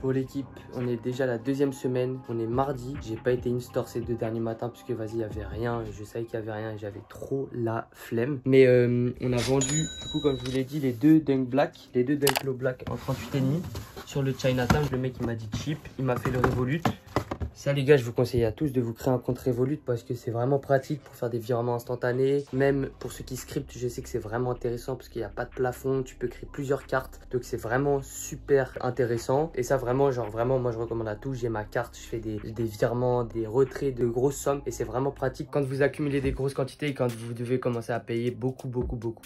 Bon l'équipe, on est déjà la deuxième semaine, on est mardi. J'ai pas été in-store ces 2 derniers matins parce que vas-y, il y avait rien. Je savais qu'il y avait rien et j'avais trop la flemme. Mais on a vendu, du coup comme je vous l'ai dit, les 2 Dunk Black, les 2 Dunk Low Black en 38,5 sur le Chinatown. Le mec il m'a dit cheap, il m'a fait le Revolut. Ça les gars, je vous conseille à tous de vous créer un compte Revolut parce que c'est vraiment pratique pour faire des virements instantanés. Même pour ceux qui scriptent, je sais que c'est vraiment intéressant parce qu'il n'y a pas de plafond, tu peux créer plusieurs cartes. Donc c'est vraiment super intéressant. Et ça vraiment, genre vraiment, moi je recommande à tous. J'ai ma carte, je fais des virements, des retraits de grosses sommes. Et c'est vraiment pratique quand vous accumulez des grosses quantités et quand vous devez commencer à payer beaucoup.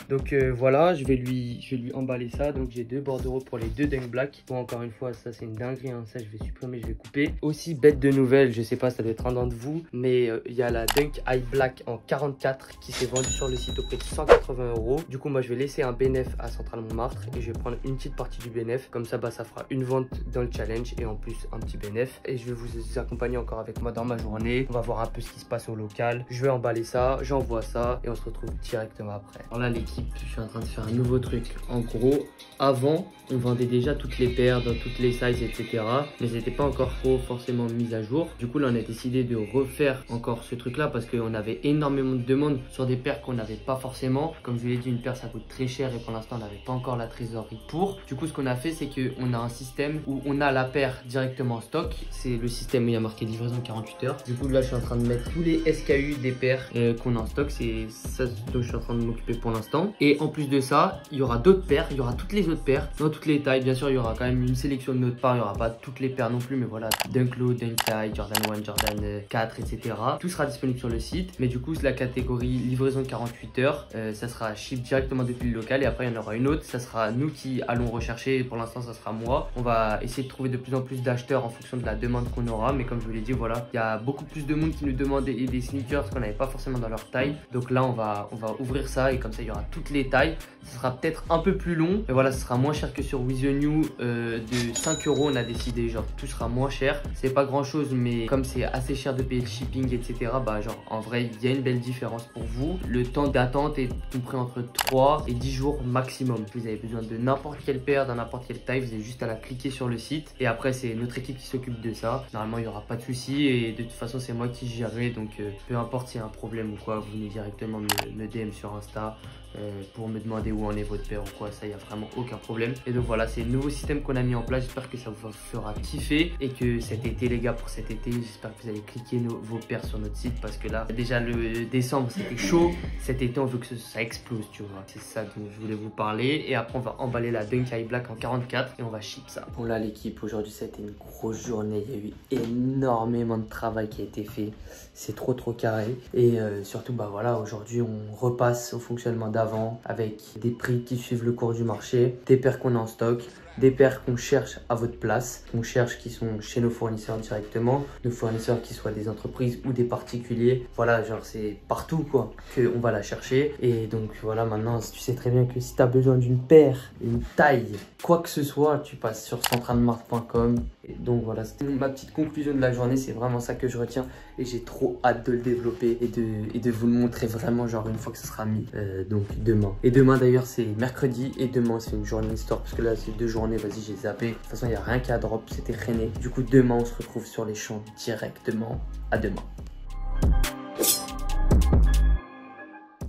Donc voilà, je vais lui emballer ça. Donc j'ai 2 bordereaux pour les 2 Dunk Black. Bon encore une fois, ça c'est une dinguerie, hein. Ça je vais supprimer, je vais couper. Aussi bête de nouvelle, je sais pas, ça doit être un d'entre vous, mais il y a la Dunk Eye Black en 44 qui s'est vendue sur le site au prix de 180 €. Du coup, moi je vais laisser un bénéf à Centrale Montmartre et je vais prendre une petite partie du bénéf. Comme ça, bah, ça fera une vente dans le challenge et en plus un petit bénéf. Et je vais vous accompagner encore avec moi dans ma journée. On va voir un peu ce qui se passe au local. Je vais emballer ça, j'envoie ça et on se retrouve directement après. Alors là, l'équipe, je suis en train de faire un nouveau truc. En gros, avant, on vendait déjà toutes les paires dans toutes les sizes, etc. Mais c'était pas encore trop forcément mis à jour. Du coup, là, on a décidé de refaire encore ce truc-là parce qu'on avait énormément de demandes sur des paires qu'on n'avait pas forcément. Comme je vous l'ai dit, une paire, ça coûte très cher et pour l'instant, on n'avait pas encore la trésorerie pour. Du coup, ce qu'on a fait, c'est qu'on a un système où on a la paire directement en stock. C'est le système où il y a marqué livraison 48 heures. Du coup, là, je suis en train de mettre tous les SKU des paires qu'on a en stock. C'est ça dont je suis en train de m'occuper pour l'instant. Et en plus de ça, il y aura d'autres paires. Il y aura toutes les autres paires dans toutes les tailles. Bien sûr, il y aura quand même une sélection de notre part. Il n'y aura pas toutes les paires non plus, mais voilà, Dunk Low, Dunk High, Jordan 1, Jordan 4, etc. Tout sera disponible sur le site. Mais du coup, la catégorie livraison 48 heures, ça sera ship directement depuis le local. Et après, il y en aura une autre. Ça sera nous qui allons rechercher. Et pour l'instant, ça sera moi. On va essayer de trouver de plus en plus d'acheteurs en fonction de la demande qu'on aura. Mais comme je vous l'ai dit, voilà, il y a beaucoup plus de monde qui nous demande des sneakers qu'on n'avait pas forcément dans leur taille. Donc là, on va ouvrir ça. Et comme ça, il y aura toutes les tailles. Ça sera peut-être un peu plus long. Mais voilà, ce sera moins cher que sur With The New. De 5 €, on a décidé. Genre, tout sera moins cher. C'est pas grand chose, mais comme c'est assez cher de payer le shipping, etc., bah genre en vrai il y a une belle différence pour vous. Le temps d'attente est compris entre 3 et 10 jours maximum. Vous avez besoin de n'importe quelle paire, dans n'importe quelle taille, vous avez juste à la cliquer sur le site et après c'est notre équipe qui s'occupe de ça. Normalement il n'y aura pas de souci et de toute façon c'est moi qui gérerai, donc peu importe s'il y a un problème ou quoi, vous venez directement me DM sur Insta pour me demander où en est votre paire ou quoi, ça il n'y a vraiment aucun problème. Et donc voilà, c'est le nouveau système qu'on a mis en place. J'espère que ça vous fera kiffer et que cet été les gars, pour cet été, j'espère que vous allez cliquer vos paires sur notre site parce que là déjà le décembre c'était chaud. Cet été on veut que ça explose, tu vois. C'est ça dont je voulais vous parler. Et après on va emballer la Dunk Eye Black en 44 et on va ship ça. Bon là l'équipe, aujourd'hui ça a été une grosse journée. Il y a eu énormément de travail qui a été fait. C'est trop carré. Et surtout bah voilà, aujourd'hui on repasse au fonctionnement d'avant avec des prix qui suivent le cours du marché, des paires qu'on a en stock, des paires qu'on cherche à votre place, qu'on cherche qui sont chez nos fournisseurs directement, nos fournisseurs qui soient des entreprises ou des particuliers. Voilà, genre c'est partout quoi qu'on va la chercher. Et donc voilà, maintenant tu sais très bien que si tu as besoin d'une paire, une taille, quoi que ce soit, tu passes sur centralemart.com. Et donc voilà, c'était ma petite conclusion de la journée. C'est vraiment ça que je retiens et j'ai trop hâte de le développer et de vous le montrer vraiment genre une fois que ça sera mis. Donc demain. Et demain d'ailleurs c'est mercredi et demain c'est une journée store parce que là c'est 2 journées, vas-y j'ai zappé. De toute façon il n'y a rien qui a drop, c'était freiné. Du coup demain on se retrouve sur les champs directement. À demain.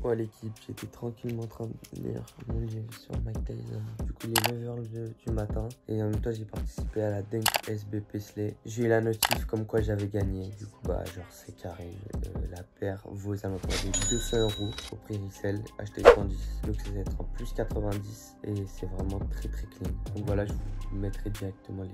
Ouais l'équipe, j'étais tranquillement en train de lire mon livre sur Mike Tyson. Du coup il est 9 h du matin et en même temps j'ai participé à la Dunk SBP Slay. J'ai eu la notif comme quoi j'avais gagné. Du coup bah genre c'est carré. La paire vaut aux alentours de 200 € au prix resell, acheté 110. Donc ça va être en plus 90 et c'est vraiment très clean. Donc voilà, je vous mettrai directement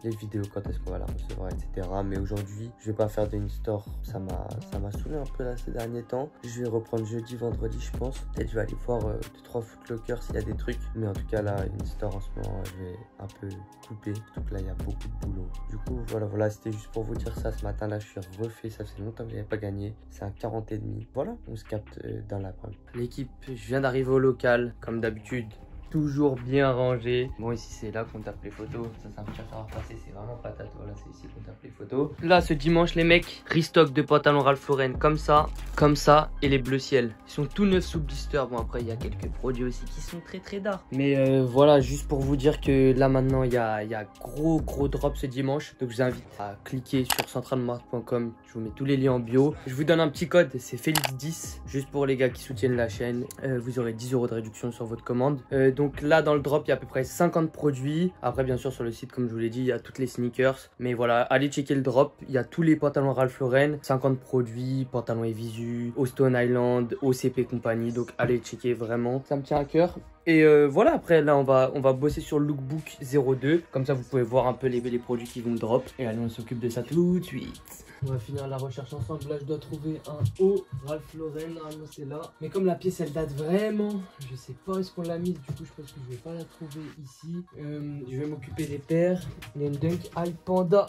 les vidéos quand est-ce qu'on va la recevoir, etc. Mais aujourd'hui je vais pas faire de in-store, ça m'a saoulé un peu là ces derniers temps. Je vais reprendre jeudi, vendredi je pense. Peut-être je vais aller voir 2-3 Footlocker s'il y a des trucs. Mais en tout cas là, in-store en ce moment, je vais un peu couper. Donc là il y a beaucoup de boulot. Du coup voilà, c'était juste pour vous dire ça. Ce matin là je suis refait, ça fait longtemps que j'avais pas gagné. C'est un 40,5. Voilà, on se capte dans l'après-midi. L'équipe, je viens d'arriver au local comme d'habitude. toujours bien rangé. Bon, ici c'est là qu'on tape les photos. Ça c'est un petit à repasser, c'est vraiment patate. Voilà, c'est ici qu'on tape les photos. Là, ce dimanche, les mecs, restock de pantalons Ralph Lauren comme ça, et les bleu ciel. Ils sont tout neufs sous blister. Bon, après, il y a quelques produits aussi qui sont très dark. Mais voilà, juste pour vous dire que là maintenant, il y a gros drop ce dimanche. Donc, je vous invite à cliquer sur centralmart.com. Je vous mets tous les liens en bio. Je vous donne un petit code, c'est Félix10, juste pour les gars qui soutiennent la chaîne. Vous aurez 10 € de réduction sur votre commande. Donc là, dans le drop, il y a à peu près 50 produits. Après, bien sûr, sur le site, comme je vous l'ai dit, il y a toutes les sneakers. Mais voilà, allez checker le drop. Il y a tous les pantalons Ralph Lauren, 50 produits, pantalons Evisu, au Stone Island, OCP compagnie. Donc allez checker vraiment, ça me tient à cœur. Et voilà, après là on va bosser sur le lookbook 02. Comme ça vous pouvez voir un peu les produits qui vont drop. Et allez, on s'occupe de ça tout de suite. On va finir la recherche ensemble. Là je dois trouver un haut Ralph Lauren. Normalement c'est là. Mais comme la pièce elle date vraiment, je sais pas où est-ce qu'on l'a mise. Du coup je pense que je vais pas la trouver ici. Je vais m'occuper des paires. Il y a une Dunk High Panda.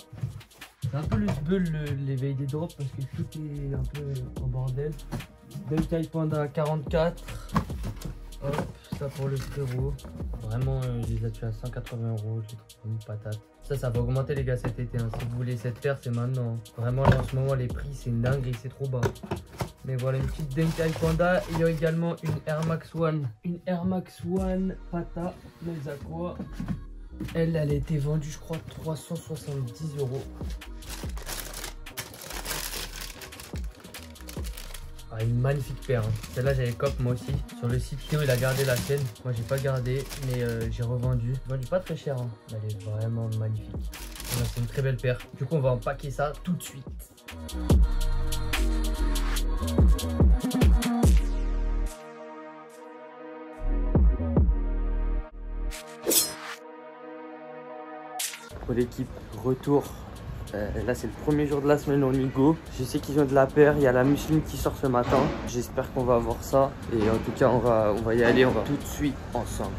C'est un peu le sbeul l'éveil des drops parce que tout est un peu en bordel. Dunk High Panda 44. Hop, ça pour le frérot. Vraiment, je les ai tués à 180 €. Je les trouve vraiment patates. Ça va augmenter les gars cet été. Hein. Si vous voulez cette paire, c'est maintenant. Vraiment, là, en ce moment, les prix, c'est une dinguerie, c'est trop bas. Mais voilà, une petite Dunk High Panda. Il y a également une Air Max One. Une Air Max One Pata. Les Aqua. Elle a été vendue, je crois, 370 €. Ah, une magnifique paire. Hein. Celle-là, j'avais cop moi aussi. Sur le site, Théo, il a gardé la sienne. Moi, j'ai pas gardé, mais j'ai revendu. J'ai vendu pas très cher. Hein. Elle est vraiment magnifique. C'est une très belle paire. Du coup, on va empaquer ça tout de suite. Pour l'équipe, retour. Là c'est le premier jour de la semaine, on y go. Je sais qu'ils ont de la paire, il y a la museline qui sort ce matin. J'espère qu'on va avoir ça. Et en tout cas on va y aller, on va tout de suite ensemble.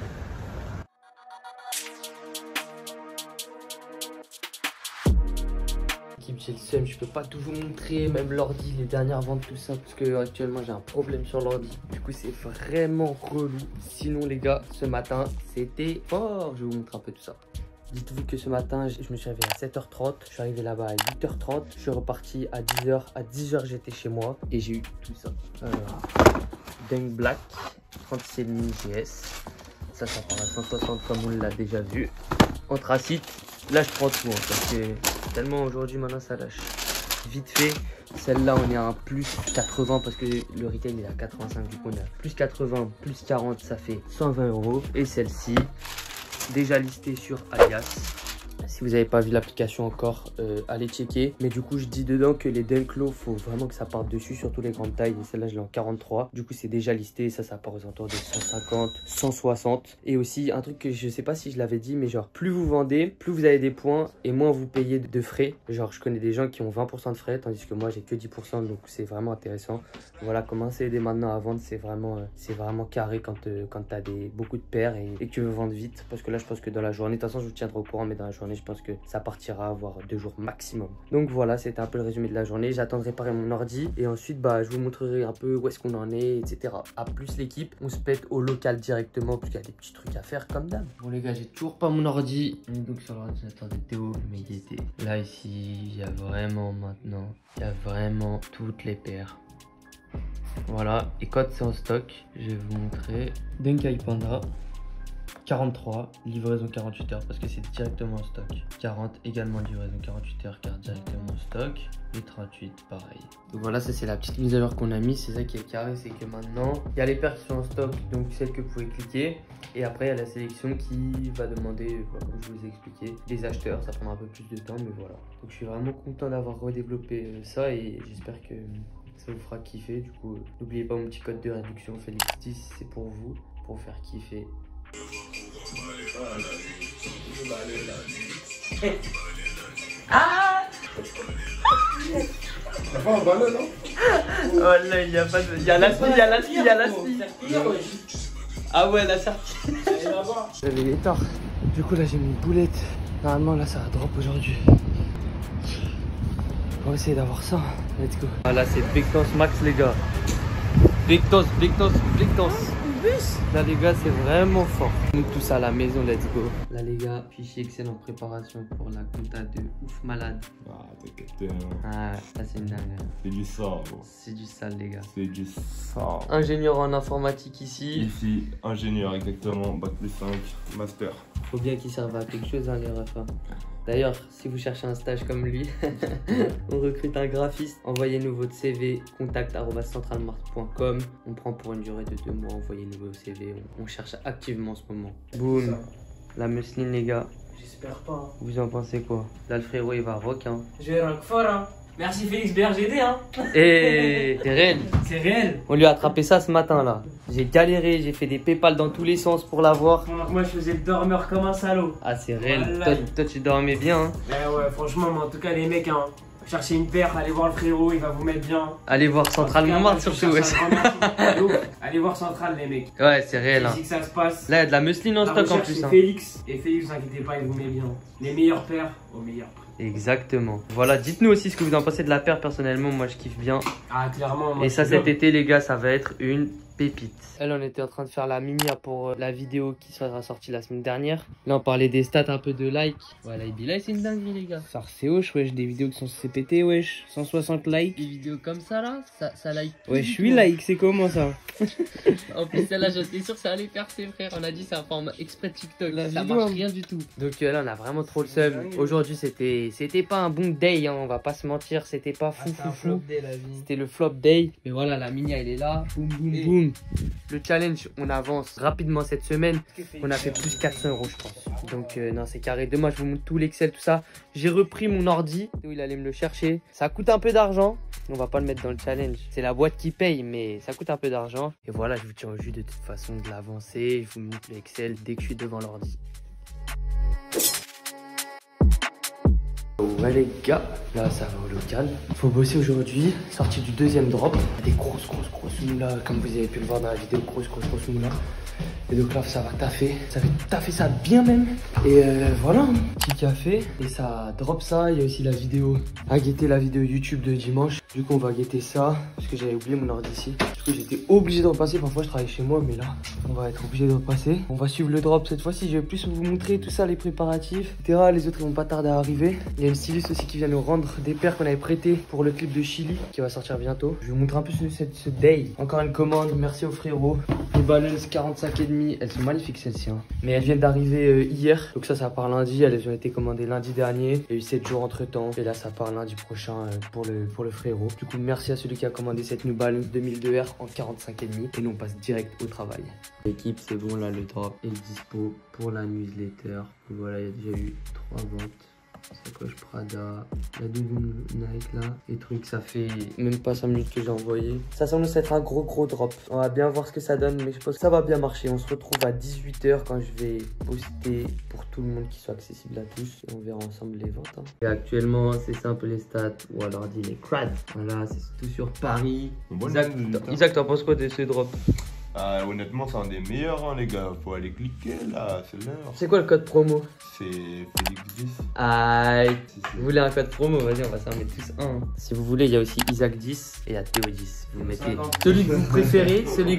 J'ai le seum, je peux pas tout vous montrer, même l'ordi, les dernières ventes, tout ça, parce que actuellement j'ai un problème sur l'ordi. Du coup c'est vraiment relou. Sinon les gars, ce matin c'était fort. Je vais vous montrer un peu tout ça. Dites-vous que ce matin, je me suis réveillé à 7h30, je suis arrivé là-bas à 8h30, je suis reparti à 10h, à 10h j'étais chez moi et j'ai eu tout ça. Dunk Black, 37,5 GS, ça part à 160 comme on l'a déjà vu. Anthracite, là je prends tout hein, parce que tellement aujourd'hui maintenant ça lâche. Vite fait, celle-là on est à un plus 80 parce que le retail est à 85, du coup on est à plus 80, plus 40, ça fait 120 €. Et celle-ci, déjà listé sur Alias. Si vous n'avez pas vu l'application encore, allez checker. Mais du coup, je dis dedans que les Dunk Low, faut vraiment que ça parte dessus, surtout les grandes tailles. Et celle-là, je l'ai en 43. Du coup, c'est déjà listé. Ça part aux alentours de 150, 160. Et aussi, un truc que je sais pas si je l'avais dit, mais genre, plus vous vendez, plus vous avez des points et moins vous payez de frais. Genre, je connais des gens qui ont 20% de frais, tandis que moi, j'ai que 10%. Donc, c'est vraiment intéressant. Voilà, commencez dès maintenant à vendre. C'est vraiment carré quand tu as beaucoup de paires et que tu veux vendre vite. Parce que là, je pense que dans la journée, de toute façon, je vous tiendrai au courant, mais dans la journée, je pense que ça partira à voire 2 jours maximum. Donc voilà, c'était un peu le résumé de la journée. J'attends de réparer mon ordi et ensuite je vous montrerai un peu où est-ce qu'on en est, etc. A plus l'équipe, on se pète au local directement parce qu'il y a des petits trucs à faire comme d'hab. Bon les gars, j'ai toujours pas mon ordi. Donc sur l'ordinateur de Théo, mais il était là ici. Il y a vraiment toutes les paires. Voilà, et quand c'est en stock, je vais vous montrer. Dunk High Panda 43, livraison 48 heures parce que c'est directement en stock. 40 également livraison 48 heures car directement en stock. Et 38 pareil. Donc voilà, ça c'est la petite mise à jour qu'on a mis. C'est ça qui est carré, c'est que maintenant il y a les paires qui sont en stock, donc celles que vous pouvez cliquer. Et après il y a la sélection qui va demander, comme je vous ai expliqué, des acheteurs. Ça prendra un peu plus de temps, mais voilà. Donc je suis vraiment content d'avoir redéveloppé ça et j'espère que ça vous fera kiffer. Du coup, n'oubliez pas mon petit code de réduction Félix10, c'est pour vous, pour faire kiffer. Ah! T'as pas un balai, non? Oh là, il y a pas de... Il y a la scie. Ah ouais, la sortie. Il est tard. Du coup, là, j'ai mis une boulette. Normalement, là, ça va drop aujourd'hui. On va essayer d'avoir ça. Let's go. Ah là, c'est Big Toss Max, les gars. Big Toss. bus. Là les gars, c'est vraiment fort. Donc tout ça à la maison, let's go. Là les gars, fichier Excel en préparation pour la compta de ouf malade. Ah, t'as capté, hein. Ah, ça c'est une dingue. C'est du sale, gros. C'est du sale les gars. C'est du sale. Ingénieur en informatique ici. Ici, ingénieur exactement, bac plus 5, master. Faut bien qu'il serve à quelque chose, hein, les refs. D'ailleurs, si vous cherchez un stage comme lui, on recrute un graphiste. Envoyez-nous votre CV, contact@centralmart.com. On prend pour une durée de 2 mois. Envoyez-nous vos CV. On cherche activement en ce moment. Boum. La musseline, les gars. J'espère pas. Vous en pensez quoi? Là, le frérot, il va rock, hein. Je vais rank fort, hein. Merci Félix BRGD, hein. Et c'est réel. C'est réel. On lui a attrapé ça ce matin, là. J'ai galéré, j'ai fait des PayPal dans tous les sens pour l'avoir. Pendant que moi, je faisais le dormeur comme un salaud. Ah, c'est réel. Voilà. Toi, tu dormais bien, hein. Ouais, franchement, mais en tout cas, les mecs, hein. Cherchez une paire, allez voir le frérot, il va vous mettre bien. Allez voir Central Montmartre surtout, ouais. Allez voir Central, les mecs. Ouais, c'est réel, hein. C'est ici que ça se passe. Là, il y a de la musseline en La stock en recherche, plus, c'est hein. Félix. Et Félix, vous inquiétez pas, il vous met bien. Les meilleures paires au meilleur prix. Exactement. Voilà, dites-nous aussi ce que vous en pensez de la paire. Personnellement, moi, je kiffe bien. Ah, clairement. Moi, Et ça, cet été, les gars, ça va être une pépite. Elle, on était en train de faire la minière pour la vidéo qui sera sortie la semaine dernière. Là, on parlait des stats, un peu de likes. Voilà, il dit là, c'est une dinguerie, les gars. Ça c'est wesh, wesh, des vidéos qui sont CPT, wesh, 160 likes. Des vidéos comme ça, là, ça like. Ouais, je suis like, c'est comment ça? En plus, celle-là, j'étais sûr que ça allait percer, frère. On a dit c'est un format exprès de TikTok. La Ça vidéo, marche hein. rien du tout. Donc là, on a vraiment trop le seum. Aujourd'hui, c'était pas un bon day, hein, on va pas se mentir. C'était pas fou. C'était le flop day. Mais voilà, la mini, elle est là. Boum, boum, boum. Le challenge, on avance rapidement cette semaine. On a fait plus 400 €, je pense. Donc, non, c'est carré. Demain, je vous montre tout l'Excel, tout ça. J'ai repris mon ordi où il allait me le chercher. Ça coûte un peu d'argent. On va pas le mettre dans le challenge. C'est la boîte qui paye, mais ça coûte un peu d'argent. Et voilà, je vous tiens au jus de toute façon de l'avancée. Je vous montre l'Excel dès que je suis devant l'ordi. Ouais les gars, là ça va au local. Faut bosser aujourd'hui, sortie du deuxième drop. Des grosses moulas, comme vous avez pu le voir dans la vidéo, grosses moulas. Et donc là ça va taffer, ça va taffer ça bien même. Et voilà, petit café. Et ça drop ça, il y a aussi la vidéo, à guetter la vidéo YouTube de dimanche. Du coup on va guetter ça, parce que j'avais oublié mon ordi ici. Du coup j'étais obligé de repasser, parfois je travaille chez moi, mais là on va être obligé de repasser. On va suivre le drop cette fois-ci, je vais plus vous montrer tout ça, les préparatifs, etc. Les autres ils vont pas tarder à arriver. Il y a une styliste aussi qui vient nous rendre des paires qu'on avait prêtées pour le clip de Chili, qui va sortir bientôt. Je vais vous montrer un peu ce day. Encore une commande, merci au frérot. Les balance 45,5, elles sont magnifiques celles-ci, hein. Mais elles viennent d'arriver hier, donc ça part lundi. Elles ont été commandées lundi dernier. Il y a eu 7 jours entre temps, et là ça part lundi prochain pour le frérot. Du coup merci à celui qui a commandé cette New Balance 2002R en 45,5, et nous on passe direct au travail. L'équipe c'est bon, là le drop est dispo pour la newsletter. Voilà, il y a déjà eu 3 ventes. Sacoche Prada, la double Nike là, les trucs, ça fait même pas 5 minutes que j'ai envoyé. Ça semble être un gros drop. On va bien voir ce que ça donne, mais je pense que ça va bien marcher. On se retrouve à 18 h quand je vais poster pour tout le monde qui soit accessible à tous. Et on verra ensemble les ventes, hein. Et actuellement, c'est simple les stats, ou alors dit les crades. Voilà, c'est tout sur Paris. Isaac, t'en penses quoi de ce drop? Honnêtement, c'est un des meilleurs, hein, les gars. Faut aller cliquer là, c'est l'heure. C'est quoi le code promo? C'est Félix 10. Aïe. Vous voulez un code promo? Vas-y, on va s'en mettre tous un. Si vous voulez, il y a aussi Isaac 10 et Théo 10. Vous mettez celui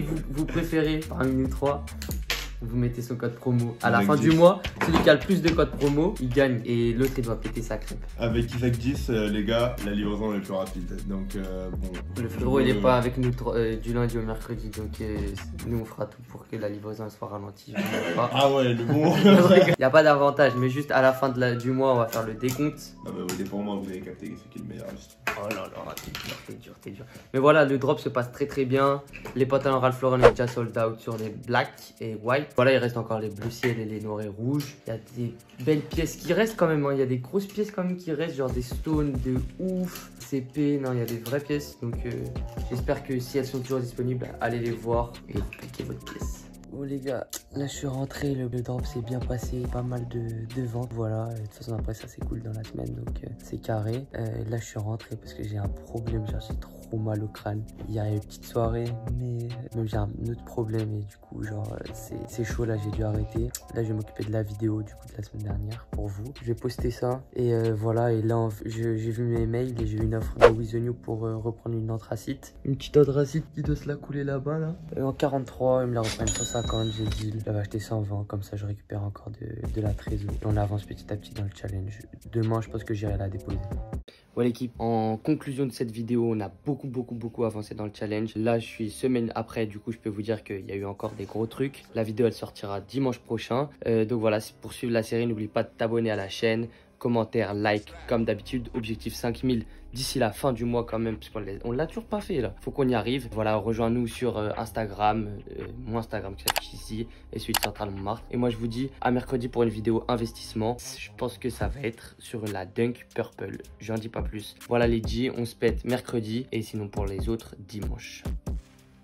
que vous préférez, parmi nous 3. Vous mettez son code promo à la fin du mois. Celui qui a le plus de codes promo, il gagne. Et l'autre, il doit péter sa crêpe. Avec Isaac 10, les gars, la livraison est plus rapide. Donc, bon. Le frérot, il est pas avec nous du lundi au mercredi. Donc, nous, on fera tout pour que la livraison soit ralentie. Ah ouais, le bon. Il n'y a pas d'avantage, mais juste à la fin du mois, on va faire le décompte. Ah bah, oui, pour moi, vous avez capté ce qui est le meilleur. Oh là là, t'es dur. Mais voilà, le drop se passe très bien. Les pantalons Ralph Lauren est déjà sold out sur les black et white. Voilà, il reste encore les bleu ciel et les noirs et rouges. Il y a des belles pièces qui restent quand même, hein. Il y a des grosses pièces quand même qui restent, genre des stones de ouf, CP, non, il y a des vraies pièces. Donc j'espère que si elles sont toujours disponibles, allez les voir et cliquez votre pièce. Bon les gars, là je suis rentré, le drop s'est bien passé, pas mal de ventes, voilà. De toute façon après ça c'est cool dans la semaine, donc c'est carré. Là je suis rentré parce que j'ai un problème, j'ai trop mal au crâne. Il y a une petite soirée, mais même j'ai un autre problème et du coup genre c'est chaud là, j'ai dû arrêter. Là je vais m'occuper de la vidéo du coup de la semaine dernière pour vous. Je vais poster ça et voilà, et là j'ai vu mes mails et j'ai eu une offre de With The New pour reprendre une anthracite. Une petite anthracite qui doit se la couler là-bas là. En 43, ils me la reprennent 150. J'ai dit, j'avais acheté 120, comme ça je récupère encore de la trésor. Et on avance petit à petit dans le challenge. Demain, je pense que j'irai la déposer. Ouais l'équipe, en conclusion de cette vidéo, on a beaucoup avancé dans le challenge. Là, je suis semaine après, du coup, je peux vous dire qu'il y a eu encore des gros trucs. La vidéo, elle sortira dimanche prochain. Donc voilà, pour suivre la série, n'oublie pas de t'abonner à la chaîne. Commentaire, like, comme d'habitude. Objectif 5000 d'ici la fin du mois quand même, puisqu'on l'a toujours pas fait là. Faut qu'on y arrive. Voilà, rejoins-nous sur Instagram, mon Instagram qui s'affiche ici, et celui de Central Montmartre. Et moi, je vous dis à mercredi pour une vidéo investissement. Je pense que ça va être sur la Dunk Purple. J'en dis pas plus. Voilà les G, on se pète mercredi, et sinon pour les autres, dimanche.